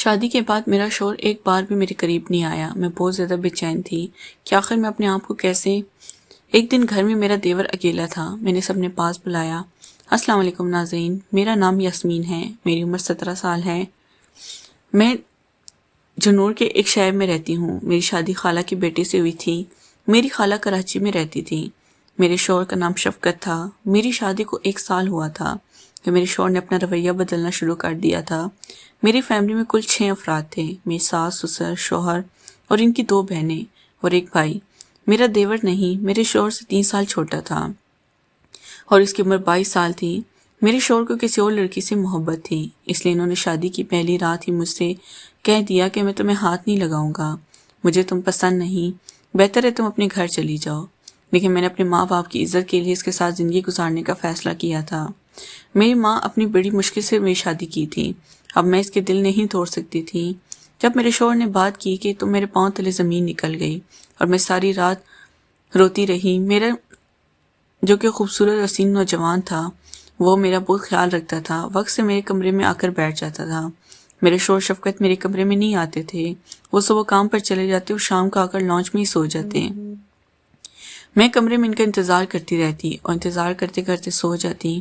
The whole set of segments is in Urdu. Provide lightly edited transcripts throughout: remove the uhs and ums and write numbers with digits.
شادی کے بعد میرا شوہر ایک بار بھی میرے قریب نہیں آیا۔ میں بہت زیادہ بے چین تھی کہ آخر میں اپنے آپ کو کیسے۔ ایک دن گھر میں میرا دیور اکیلا تھا۔ میں نے سب نے پاس بلایا۔ السلام علیکم ناظرین، میرا نام یاسمین ہے، میری عمر 17 سال ہے۔ میں جنور کے ایک شہر میں رہتی ہوں۔ میری شادی خالہ کے بیٹے سے ہوئی تھی۔ میری خالہ کراچی میں رہتی تھی۔ میرے شوہر کا نام شفقت تھا۔ میری شادی کو 1 سال ہوا تھا کہ میرے شوہر نے اپنا رویہ بدلنا شروع کر دیا تھا۔ میری فیملی میں کل 6 افراد تھے، میری ساس، سسر، شوہر اور ان کی 2 بہنیں اور ایک بھائی۔ میرا دیور نہیں، میرے شوہر سے 3 سال چھوٹا تھا اور اس کی عمر 22 سال تھی۔ میرے شوہر کو کسی اور لڑکی سے محبت تھی، اس لیے انہوں نے شادی کی پہلی رات ہی مجھ سے کہہ دیا کہ میں تمہیں ہاتھ نہیں لگاؤں گا، مجھے تم پسند نہیں، بہتر ہے تم اپنے گھر چلی جاؤ۔ لیکن میں نے اپنے ماں باپ کی عزت کے لیے اس کے ساتھ زندگی گزارنے کا فیصلہ کیا تھا۔ میری ماں اپنی بڑی مشکل سے میری شادی کی تھی، اب میں اس کے دل نہیں توڑ سکتی تھی۔ جب میرے شوہر نے بات کی کہ تو میرے پاؤں تلے زمین نکل گئی اور میں ساری رات روتی رہی۔ میرا جو کہ خوبصورت حسین نوجوان تھا، وہ میرا بہت خیال رکھتا تھا، وقت سے میرے کمرے میں آ کر بیٹھ جاتا تھا۔ میرے شوہر شفقت میرے کمرے میں نہیں آتے تھے، وہ صبح کام پر چلے جاتے اور شام کو آ کر لانچ میں ہی سو جاتے۔ میں کمرے میں ان کا انتظار کرتی رہتی اور انتظار کرتے کرتے سو جاتی۔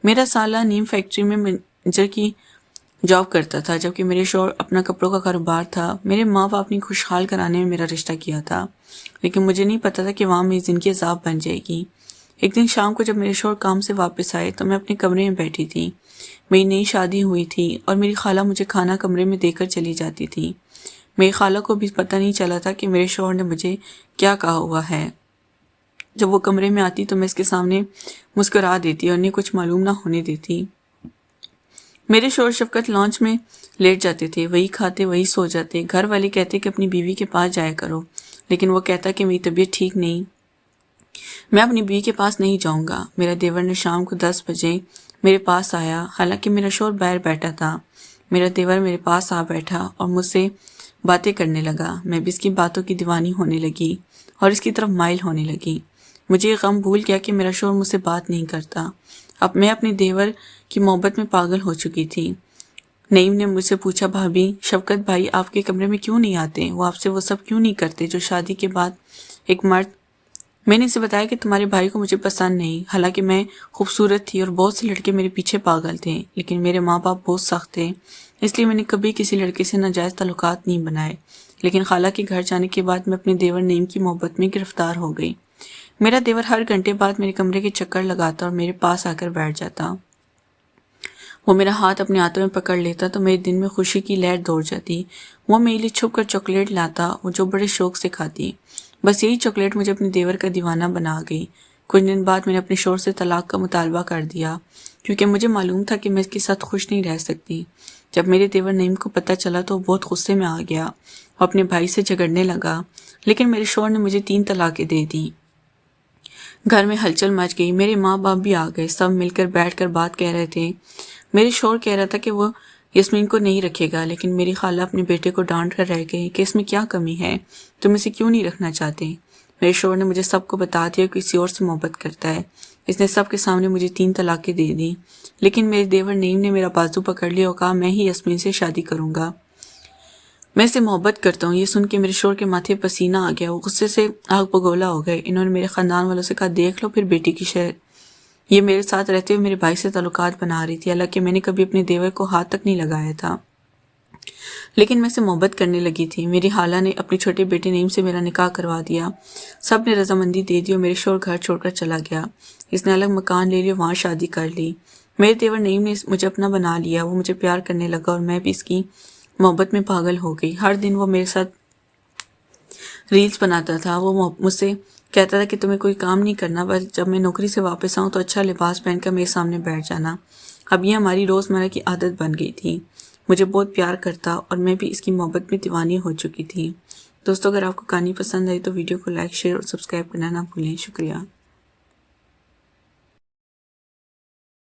میرا سالہ نیم فیکٹری میں مینیجر کی جاب کرتا تھا، جبکہ میرے شوہر اپنا کپڑوں کا کاروبار تھا۔ میرے ماں باپ نے خوشحال کرانے میں میرا رشتہ کیا تھا، لیکن مجھے نہیں پتا تھا کہ وہاں میری زندگی عذاب بن جائے گی۔ ایک دن شام کو جب میرے شوہر کام سے واپس آئے تو میں اپنے کمرے میں بیٹھی تھی۔ میری نئی شادی ہوئی تھی اور میری خالہ مجھے کھانا کمرے میں دے کر چلی جاتی تھی۔ میری خالہ کو بھی پتہ نہیں چلا تھا کہ میرے شوہر نے مجھے کیا کہا ہوا ہے۔ جب وہ کمرے میں آتی تو میں اس کے سامنے مسکرا دیتی اور انہیں کچھ معلوم نہ ہونے دیتی۔ میرے شوہر شفقت لانچ میں لیٹ جاتے تھے، وہی کھاتے وہی سو جاتے۔ گھر والے کہتے کہ اپنی بیوی کے پاس جایا کرو، لیکن وہ کہتا کہ میری طبیعت ٹھیک نہیں، میں اپنی بیوی کے پاس نہیں جاؤں گا۔ میرا دیور نے شام کو 10 بجے میرے پاس آیا، حالانکہ میرا شوہر باہر بیٹھا تھا۔ میرا دیور میرے پاس آ بیٹھا اور مجھ سے باتیں کرنے لگا۔ میں بھی اس کی باتوں کی دیوانی ہونے لگی اور اس کی طرف مائل ہونے لگی۔ مجھے یہ غم بھول گیا کہ میرا شوہر مجھ سے بات نہیں کرتا۔ اب میں اپنے دیور کی محبت میں پاگل ہو چکی تھی۔ نعیم نے مجھ سے پوچھا، بھابی، شفقت بھائی آپ کے کمرے میں کیوں نہیں آتے؟ وہ آپ سے وہ سب کیوں نہیں کرتے جو شادی کے بعد ایک مرد؟ میں نے اسے بتایا کہ تمہارے بھائی کو مجھے پسند نہیں، حالانکہ میں خوبصورت تھی اور بہت سے لڑکے میرے پیچھے پاگل تھے، لیکن میرے ماں باپ بہت سخت تھے، اس لیے میں نے کبھی کسی لڑکے سے ناجائز تعلقات نہیں بنائے۔ لیکن خالہ کے گھر جانے کے بعد میں اپنے دیور نعیم کی محبت میں گرفتار ہو گئی۔ میرا دیور ہر گھنٹے بعد میرے کمرے کے چکر لگاتا اور میرے پاس آ کر بیٹھ جاتا۔ وہ میرا ہاتھ اپنے ہاتھوں میں پکڑ لیتا تو میرے دل میں خوشی کی لہر دوڑ جاتی۔ وہ میرے لیے چھپ کر چاکلیٹ لاتا، وہ جو بڑے شوق سے کھاتی۔ بس یہی چاکلیٹ مجھے اپنے دیور کا دیوانہ بنا گئی۔ کچھ دن بعد میں نے اپنے شوہر سے طلاق کا مطالبہ کر دیا، کیونکہ مجھے معلوم تھا کہ میں اس کے ساتھ خوش نہیں رہ سکتی۔ جب میرے دیور نعیم کو پتہ چلا تو وہ بہت غصے میں آ گیا اور اپنے بھائی سے جھگڑنے لگا، لیکن میرے شوہر نے مجھے 3 طلاقیں دے دیں۔ گھر میں ہلچل مچ گئی، میرے ماں باپ بھی آ گئے، سب مل کر بیٹھ کر بات کہہ رہے تھے۔ میرے شوہر کہہ رہا تھا کہ وہ یاسمین کو نہیں رکھے گا، لیکن میری خالہ اپنے بیٹے کو ڈانٹ کر رہ گئی کہ اس میں کیا کمی ہے، تم اسے کیوں نہیں رکھنا چاہتے؟ میرے شوہر نے مجھے سب کو بتا دیا کہ کسی اور سے محبت کرتا ہے، اس نے سب کے سامنے مجھے 3 طلاقیں دے دیں، لیکن میرے دیور نعیم نے میرا بازو پکڑ لیا اور کہا میں ہی یاسمین سے شادی کروں گا، میں اسے محبت کرتا ہوں۔ یہ سن کے میرے شوہر کے ماتھے پسینہ آ گیا، وہ غصے سے آگ بگولا ہو گئے۔ انہوں نے میرے خاندان والوں سے کہا دیکھ لو پھر بیٹی کی شہر، یہ میرے ساتھ رہتے ہوئے میرے بھائی سے تعلقات بنا رہی تھی، حالانکہ میں نے کبھی اپنے دیور کو ہاتھ تک نہیں لگایا تھا، لیکن میں اسے محبت کرنے لگی تھی۔ میری خالہ نے اپنے چھوٹے بیٹے نعیم سے میرا نکاح کروا دیا، سب نے رضامندی دے دی اور میرے شوہر گھر چھوڑ کر چلا گیا۔ اس نے الگ مکان لے لیا، وہاں شادی کر لی۔ میرے دیور نعیم نے مجھے اپنا بنا لیا، وہ مجھے پیار کرنے لگا اور میں بھی اس کی محبت میں پاگل ہو گئی۔ ہر دن وہ میرے ساتھ ریلز بناتا تھا، وہ مجھ سے کہتا تھا کہ تمہیں کوئی کام نہیں کرنا، بس جب میں نوکری سے واپس آؤں تو اچھا لباس پہن کر میرے سامنے بیٹھ جانا۔ اب یہ ہماری روزمرہ کی عادت بن گئی تھی۔ مجھے بہت پیار کرتا اور میں بھی اس کی محبت میں دیوانی ہو چکی تھی۔ دوستو، اگر آپ کو کہانی پسند آئی تو ویڈیو کو لائک، شیئر اور سبسکرائب کرنا نہ بھولیں۔ شکریہ۔